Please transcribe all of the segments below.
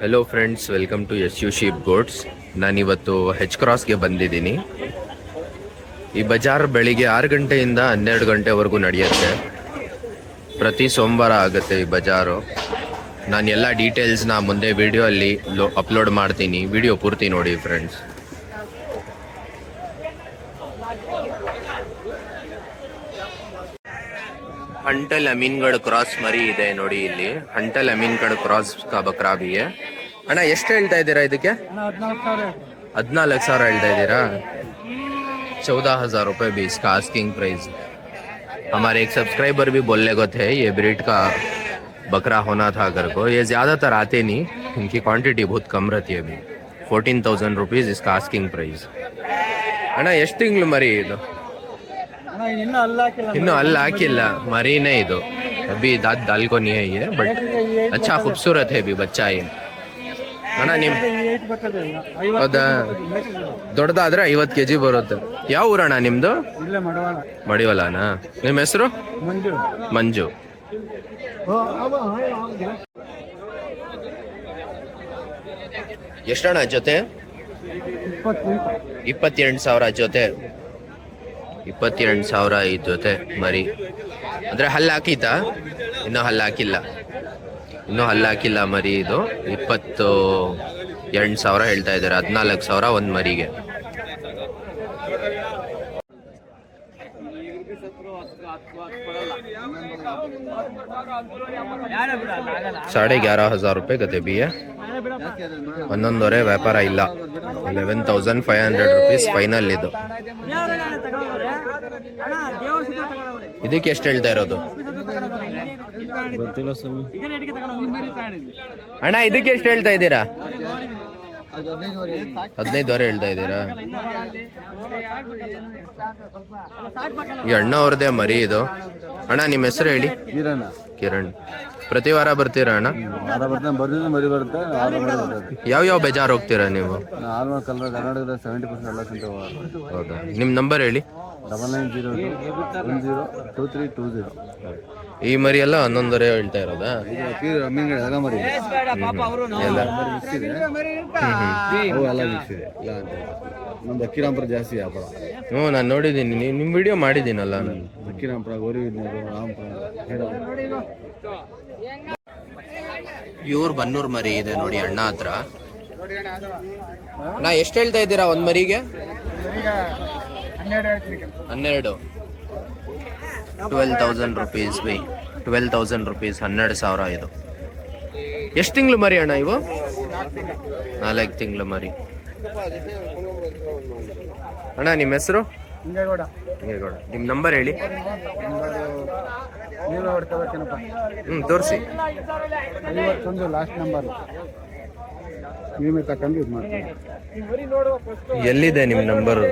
Hello friends, welcome to S U sheep goats. ನಾನಿವತ್ತು H ಕ್ರಾಸ್ಗೆ ಬಂದಿದ್ದೀನಿ. ಈ ಬಜಾರ್ ಬೆಳಿಗ್ಗೆ 6 ಗಂಟೆಯಿಂದ 12 ಗಂಟೆವರೆಗೂ ನಡೆಯುತ್ತೆ. ಪ್ರತಿ ಸೋಮವಾರ ಆಗುತ್ತೆ ಈ ಬಜಾರು. ನಾನು ಎಲ್ಲ ಡೀಟೇಲ್ಸ್ನ ಮುಂದೆ ವಿಡಿಯೋ ಅಲ್ಲಿ ಅಪ್ಲೋಡ್ ಮಾಡ್ತೀನಿ. ವಿಡಿಯೋ ಪೂರ್ತಿ ನೋಡಿ ಫ್ರೆಂಡ್ಸ್. हंटल अमीनगढ़ क्रॉस मरी ಇದೆ ನೋಡಿ ಇಲ್ಲಿ. हंटल अमीनगढ़ क्रॉस का बकरा भी है. ಅಣ್ಣ ಎಷ್ಟು ಹೇಳ್ತಾ ಇದ್ದೀರಾ ಇದಕ್ಕೆ? 14,000 ಹೇಳ್ತಾ ಇದ್ದೀರಾ? 14,000 रुपए भी इसका आस्किंग प्राइस. हमारे एक सब्सक्राइबर भी बोलने को थे ये ब्रीड का बकरा होना था घर को. ये ज्यादातर आते नहीं, इनकी क्वांटिटी बहुत कम रहती है. अभी 14,000 रुपीज इसका आस्किंग प्राइस. ಅಣ್ಣ ಎಷ್ಟು ತಿಂಗಳು ಮರಿ ಇದು? ಇನ್ನು ಅಲ್ಲ ಹಾಕಿಲ್ಲ, ಮರಿನೇ ಇದು. ಅಭಿ दांत डाल को नहीं है ये, बट अच्छा खूबसूरत है भी बच्चा ये. ಅಣ್ಣ ನಿಮ್ ಹೌದಾ? ದೊಡ್ಡದಾದ್ರೆ 50 kg ಬರುತ್ತೆ. ಯಾವ ಊರಣ್ಣ ನಿಮ್ದು? ಮಡಿವಾಳನಾ? ನಿಮ್ಮ ಹೆಸರು? ಮಂಜು. ಎಷ್ಟಣ್ಣ ಜೊತೆ? 28,000 ಜೊತೆ. 28,000 ಈ ಜೊತೆ ಮರಿ. ಅಂದ್ರೆ ಹಲ್ಲು ಹಾಕಿತಾ? ಇನ್ನೂ ಹಲ್ಲು ಹಾಕಿಲ್ಲ. ಮರಿ ಇದು. 28,000 ಹೇಳ್ತಾ ಇದ್ದಾರೆ. 14,000 ಒಂದು ಮರಿಗೆ. ₹11,500 ರೂಪಾಯಿ ಗತೆ ಬಿ. ಒಂದೊಂದವರೆ ವ್ಯಾಪಾರ ಇಲ್ಲ. 11,500 ರೂಪೀಸ್ ಫೈನಲ್ ಇದು. ಇದಕ್ಕೆ ಎಷ್ಟು ಹೇಳ್ತಾ ಇರೋದು ಅಣ್ಣ? ಇದಕ್ಕೆ ಎಷ್ಟು ಹೇಳ್ತಾ ಇದ್ದೀರಾ? 15,000 ಹೇಳ್ತಾ ಇದ್ದೀರಾ? ಈ ಅಣ್ಣ ಅವ್ರದೇ ಮರಿ ಇದು. ಅಣ್ಣ ನಿಮ್ಮ ಹೆಸರು ಹೇಳಿ. ಕಿರಣ್. ಪ್ರತಿ ವಾರ ಬರ್ತೀರಾ ಅಣ್ಣ? ಯಾವ ಬೇಜಾರು ಹೋಗ್ತೀರಾ ನೀವು? ಹೌದಾ? ನಿಮ್ಮ ನಂಬರ್ ಹೇಳಿ. 9902102320. ಈ ಮರಿ ಎಲ್ಲ 11,000 ಹೇಳ್ತಾ ಇರೋದಾ? ಅಕ್ಕಿರಾಂಪುರ ಜಾಸ್ತಿ ವ್ಯಾಪಾರ. ಹ್ಞೂ, ನಾನು ನೋಡಿದ್ದೀನಿ. ನಿಮ್ಮ ವಿಡಿಯೋ ಮಾಡಿದ್ದೀನಲ್ಲ ನಾನು. ಅಕ್ಕಿರಾಂಪುರ, ಇವ್ರು ಬನ್ನೂರು ಮರಿ ಇದೆ ನೋಡಿ ಅಣ್ಣ ಹತ್ರ. ನಾ ಎಷ್ಟು ಹೇಳ್ತಾ ಇದ್ದೀರಾ ಒಂದ್ ಮರಿಗೆ? 12. 12,000 ರೂಪೀಸ್ ಬೈ. 12,000 ರೂಪೀಸ್. 12,000 ಇದು. ಎಷ್ಟು ತಿಂಗಳು ಮರಿ ಅಣ್ಣ ಇವು? 4 ತಿಂಗಳು ಮರಿ. ಅಣ್ಣ ನಿಮ್ಮ ಹೆಸರು? ಹಿಂಗೇಗೌಡ. ನಿಮ್ಮ ನಂಬರ್ ಹೇಳಿ. ತೋರಿಸಿ. 51 ಲಾಸ್ಟ್ ನಂಬರ್. ನೀವೇ ತಗೊಂಡು ಇದು ಮಾಡ್ತೀವಿ. ಎಲ್ಲಿದೆ ನಿಮ್ಮ ನಂಬರು?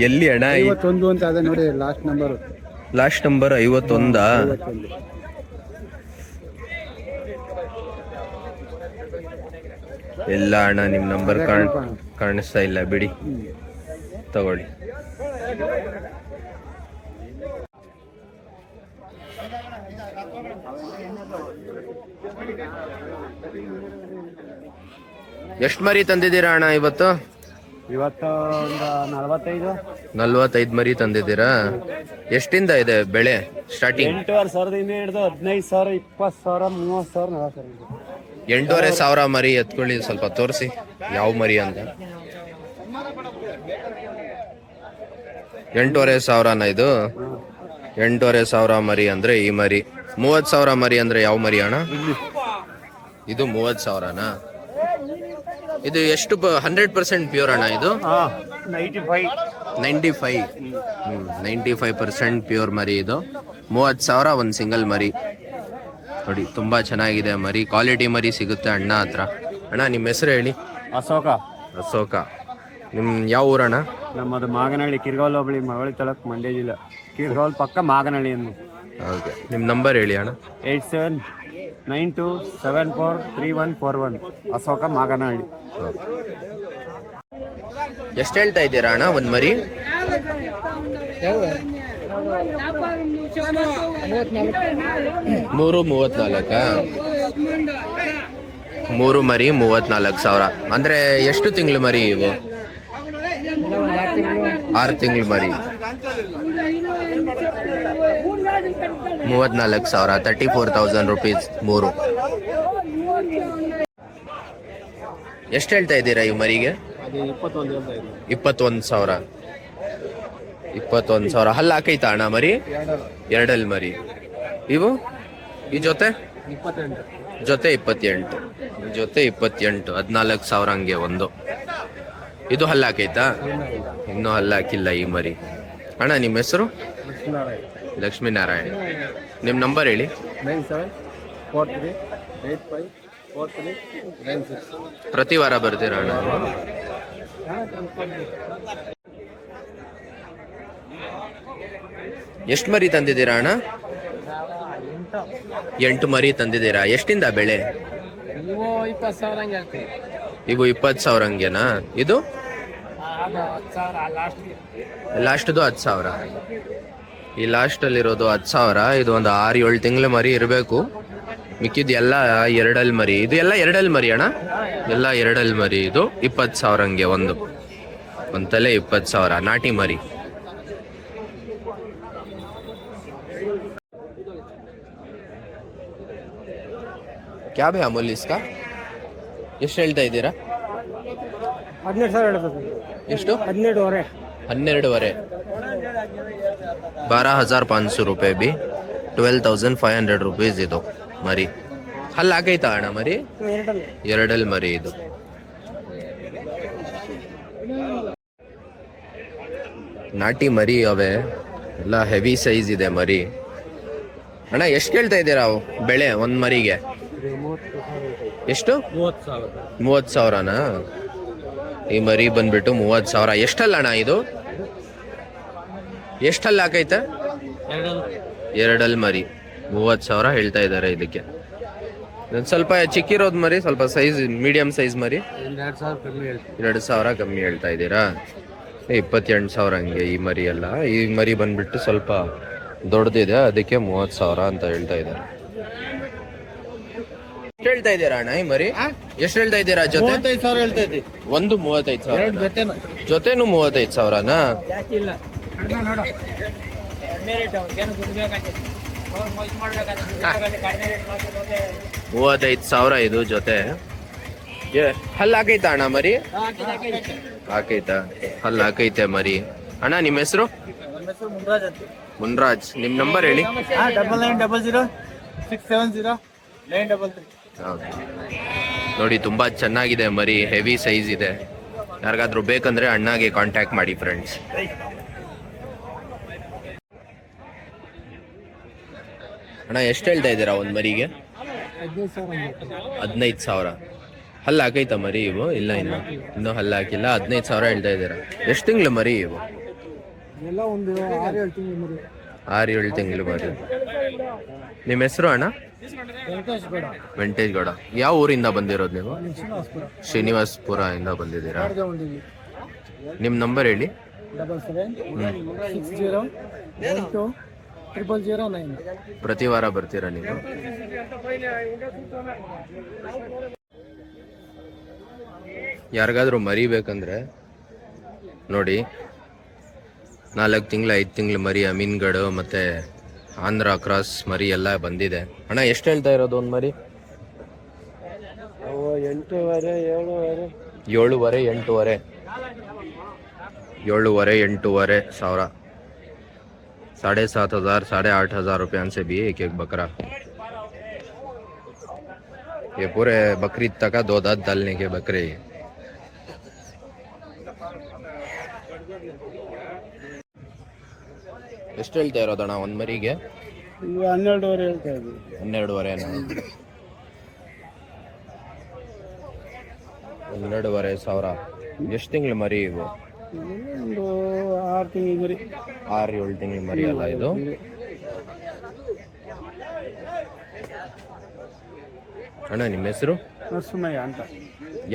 ಎಲ್ಲಿ ಅಣ್ಣ? 51 ಅಂತ ಅದೇ ನೋಡಿ ಲಾಸ್ಟ್ ನಂಬರ್. Last number 51. ಇಲ್ಲ ಅಣ್ಣ, ನಿಮ್ ನಂಬರ್ ಕಾಣಿಸ್ತಾ ಇಲ್ಲ. ಬಿಡಿ, ತಗೊಳ್ಳಿ. ಎಷ್ಟು ಮರಿ ತಂದಿದ್ದೀರಾ ಅಣ್ಣ ಇವತ್ತು? ಇವತ್ತು 45 ಮರಿ ತಂದಿದ್ದೀರಾ? ಎಷ್ಟಿಂದ ಇದೆ ಬೆಳೆ ಸ್ಟಾರ್ಟಿಂಗ್? 8,500 ಹಿಡಿದು 15,000, 20,000, 30,000, 40,000. 8,500 ಮರಿ ಎತ್ಕೊಳ್ಳಿ. ಸ್ವಲ್ಪ ತೋರಿಸಿ ಯಾವ ಮರಿ ಅಂತ. 8,500ನ ಇದು? 8,500 ಮರಿ ಅಂದ್ರೆ ಈ ಮರಿ. 30,000 ಮರಿ ಅಂದ್ರೆ ಯಾವ ಮರಿ ಅಣ್ಣ? ಇದು 30,000ನಾ? ಇದು ಎಷ್ಟು 100% ಪ್ಯೂರ್ ಅಣ್ಣ ಇದು? 95% ಪ್ಯೂರ್ ಮರಿ ಇದು. 30,000 ಒಂದು ಸಿಂಗಲ್ ಮರಿ. ನೋಡಿ ತುಂಬಾ ಚೆನ್ನಾಗಿದೆ ಮರಿ, ಕ್ವಾಲಿಟಿ ಮರಿ ಸಿಗುತ್ತೆ ಅಣ್ಣ ಹತ್ರ. ಅಣ್ಣ ನಿಮ್ಮ ಹೆಸರು ಹೇಳಿ. ಅಶೋಕ. ಅಶೋಕ. ನಿಮ್ ಯಾವ ಊರಣ್ಣ? ನಮ್ಮದು ಮಾಗನಹಳ್ಳಿ, ಕಿರ್ಗಾಲ್ ಹೋಬಳಿ, ಮಳವಳ್ಳಿ ತಾಲೂಕು, ಮಂಡ್ಯ ಜಿಲ್ಲೆ. ಕಿರ್ಗಾಲ್ ಪಕ್ಕ ಮಾಗನಹಳ್ಳಿ ಅನ್ನು. ಓಕೆ, ನಿಮ್ಮ ನಂಬರ್ ಹೇಳಿ ಅಣ್ಣ. 8792743141. ಅಶೋಕ, ಮಾಗನಹಳ್ಳಿ. ಎಷ್ಟು ಹೇಳ್ತಾ ಇದ್ದೀರಾ ಅಣ್ಣ ಒಂದು ಮರಿ? 334. 3 ಮರಿ 34,000. ಅಂದ್ರೆ ಎಷ್ಟು ತಿಂಗಳು ಮರಿ ಇವು? 6 ತಿಂಗಳು ಮರಿ. 34,000, 34,000 rupees 3. ಎಷ್ಟು ಹೇಳ್ತಾ ಇದ್ದೀರಾ ಈ ಮರಿಗೆ? 21,000. 21,000. ಹಲ್ಲು ಹಾಕೈತಾ ಅಣ್ಣ ಮರಿ? 2 ಮರಿ. ಇವು ಈ ಜೊತೆ 28. ಜೊತೆ 28, 14,000 ಹಂಗೆ ಒಂದು. ಇದು ಹಲ್ಲು ಹಾಕೈತಾ? ಇನ್ನೂ ಹಲ್ಲು ಹಾಕಿಲ್ಲ ಈ ಮರಿ. ಅಣ್ಣ ನಿಮ್ಮ ಹೆಸರು? ಲಕ್ಷ್ಮೀನಾರಾಯಣ. ನಿಮ್ಮ ನಂಬರ್ ಹೇಳಿ. 9743854396. ಪ್ರತಿ ವಾರ ಬರ್ತೀರಾ ಅಣ್ಣ? ಎಷ್ಟು ಮರಿ ತಂದಿದ್ದೀರಾ ಅಣ್ಣ? 8 ಮರಿ ತಂದಿದ್ದೀರಾ. ಎಷ್ಟಿಂದ ಬೆಳೆ? ಇವು 20,000 ಹಂಗೆನಾ? ಇದು ಲಾಸ್ಟ್ದು 10,000. ಈ ಲಾಸ್ಟ್ ಅಲ್ಲಿರೋದು 10,000. ಇದು ಒಂದು 6-7 ತಿಂಗಳು ಮರಿ ಇರಬೇಕು. ಮಿಕ್ಕಿದ್ ಎಲ್ಲ 2 ಮರಿ. ಇದು ಎಲ್ಲ 2 ಮರಿ ಅಣ್ಣ? ಎಲ್ಲ 2 ಮರಿ. ಇದು 20,000 ಹಂಗೆ ಒಂದು ತಲೆ 20,000 ನಾಟಿ ಮರಿ. ಕ್ಯಾ ಭೈ ಅಮೂಲ್ ಇಸ್ಕಾ? ಎಷ್ಟು ಹೇಳ್ತಾ ಇದ್ದೀರಾ? 12,000 ಎಷ್ಟು? 12,500. 12,500. 12,500 ರೂಪಾಯಿ ಬಿ. 12,500 rupees ಇದು ಮರಿ. ಹಲ್ಲು ಹಾಕೈತಾ ಅಣ್ಣ ಮರಿ? 2 ಮರಿ ಇದು. ನಾಟಿ ಮರಿ ಅವೆ ಎಲ್ಲ ಹೆವಿ ಸೈಜ್ ಇದೆ ಮರಿ. ಅಣ್ಣ ಎಷ್ಟು ಕೇಳ್ತಾ ಇದ್ದೀರಾ ಅವು ಬೆಳೆ ಒಂದು ಮರಿಗೆ? ಎಷ್ಟು? 30,000ನಾ? ಈ ಮರಿ ಬಂದ್ಬಿಟ್ಟು 30,000. ಎಷ್ಟಲ್ಲ ಅಣ್ಣ ಇದು? ಎಷ್ಟಲ್ಲ ಹಾಕೈತೆ? 2 ಮರಿ 30,000 ಹೇಳ್ತಾ ಇದ್ದಾರೆ ಇದಕ್ಕೆ. ಸ್ವಲ್ಪ ಚಿಕ್ಕಿರೋದು ಮರಿ, ಸ್ವಲ್ಪ ಸೈಜ್ ಮೀಡಿಯಂ ಸೈಜ್ ಮರಿ 2,000 ಕಮ್ಮಿ ಹೇಳ್ತಾ ಇದ್ದೀರಾ? 28,000 ಹಂಗೆ ಈ ಮರಿ ಎಲ್ಲ. ಈ ಮರಿ ಬಂದ್ಬಿಟ್ಟು ಸ್ವಲ್ಪ ದೊಡ್ಡದಿದೆ, ಅದಕ್ಕೆ 30,000 ಅಂತ ಹೇಳ್ತಾ ಇದ್ದಾರೆ. ಎಷ್ಟು ಹೇಳ್ತಾ ಇದ್ದೀರಾ ಅಣ್ಣ ಈ ಮರಿ? ಎಷ್ಟು ಹೇಳ್ತಾ ಇದ್ದೀರಾ ಜೊತೆ? 35,000 ಹೇಳ್ತಾ ಇದ್ದಿ. ಒಂದು 35,000. ಜೊತೆನು 35,000ನಾ? 35,000 ಇದು ಜೊತೆ. ಹಲ್ಲು ಹಾಕೈತಾ ಅಣ್ಣ ಮರಿ? ಹಾಕೈತಾ? ಹಲ್ಲು ಹಾಕೈತೆ ಮರಿ. ಅಣ್ಣ ನಿಮ್ಮ ಹೆಸರು? ಮುನ್ರಾಜ್. ನಿಮ್ಮ ನಂಬರ್ ಹೇಳಿ. 9900670933. ನೋಡಿ ತುಂಬಾ ಚೆನ್ನಾಗಿದೆ ಮರಿ, ಹೆವಿ ಸೈಜ್ ಇದೆ. ಯಾರಿಗಾದ್ರೂ ಬೇಕಂದ್ರೆ ಅಣ್ಣಗೆ ಕಾಂಟ್ಯಾಕ್ಟ್ ಮಾಡಿ ಫ್ರೆಂಡ್ಸ್. ಅಣ್ಣ ಎಷ್ಟು ಹೇಳ್ತಾ ಇದ್ದೀರಾ ಒಂದು ಮರಿಗೆ? 15,000. ಹಲ್ಲು ಹಾಕೈತಾ ಮರಿ ಇವು? ಇಲ್ಲ, ಇನ್ನೂ ಹಲ್ಲು ಹಾಕಿಲ್ಲ. 15,000 ಹೇಳ್ತಾ ಇದ್ದೀರಾ. ಎಷ್ಟು ತಿಂಗಳು ಮರಿ ಇವು? 6-7 ತಿಂಗಳು ಮರಿ. ನಿಮ್ಮ ಹೆಸರು ಅಣ್ಣ? ವೆಂಕಟೇಶ್ ಗೌಡ. ಯಾವ ಊರಿಂದ ಬಂದಿರೋದು ನೀವು? ಶ್ರೀನಿವಾಸ್ಪುರ ಇಂದ ಬಂದಿದ್ದೀರಾ? ನಿಮ್ಮ ನಂಬರ್ ಹೇಳಿ. 7760120009. ಪ್ರತಿ ವಾರ ಬರ್ತೀರಾ ನೀವು? ಯಾರಿಗಾದ್ರೂ ಮರಿ ಬೇಕಂದ್ರೆ ನೋಡಿ, 4 ತಿಂಗಳು 5 ತಿಂಗಳು ಮರಿ ಅಮೀನ್ಗಢ ಮತ್ತೆ ಆಂಧ್ರ ಕ್ರಾಸ್ ಮರಿ ಎಲ್ಲ ಬಂದಿದೆ. ಅಣ್ಣ ಎಷ್ಟು ಹೇಳ್ತಾ ಇರೋದು ಒಂದು ಮರಿ? 8,500 7,500 8,500 7,500 7,500 7,500 रुपये से भी एक बकरा. ये पूरे बकरीद तक का 2 दांत डालने के बकरे. ಎಷ್ಟು ಹೇಳ್ತಾ ಇರೋದಣ್ಣ ಒಂದು ಮರಿಗೆ? ಈಗ 12.5 ಹೇಳ್ತಾ ಇದ್ವಿ. 12.5 12,500. ಎಷ್ಟು ತಿಂಗಳು ಮರಿ ಇವು? ಒಂದು 6 ತಿಂಗಳು ಮರಿ. 6-7 ತಿಂಗಳು ಮರಿ ಅಲ್ಲ ಇದು? ಅಣ್ಣ ನಿಮ್ಮ ಹೆಸರು? ನರಸಿಂಹಯ್ಯ ಅಂತ.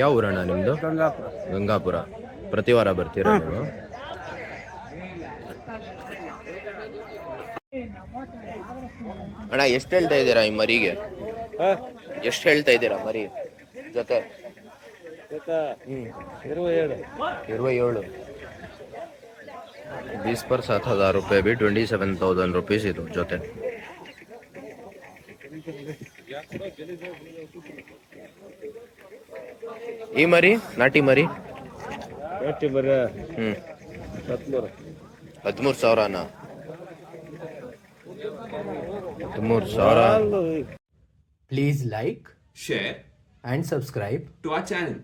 ಯಾವ ಊರಣ್ಣ ನಿಮ್ದು? ಗಂಗಾಪುರ. ಗಂಗಾಪುರ. ಪ್ರತಿ ವಾರ ಬರ್ತೀರಾ ನೀವು? ಅಣ್ಣ ಎಷ್ಟು ಹೇಳ್ತಾ ಇದ್ದೀರಾ ಈ ಮರಿಗೆ? ಎಷ್ಟು ಹೇಳ್ತಾ ಇದ್ದೀರಾ ಮರಿ ಜೊತೆ? 27. 27. 20 पर 7,000 रुपये भी 27,000 रुपीस ಇದು ಜೊತೆ. ಈ ಮರಿ ನಾಟಿ ಮರಿ? ಎಷ್ಟು ಬರ? 13,000ನ? 13,000. Please like, share and subscribe to our channel.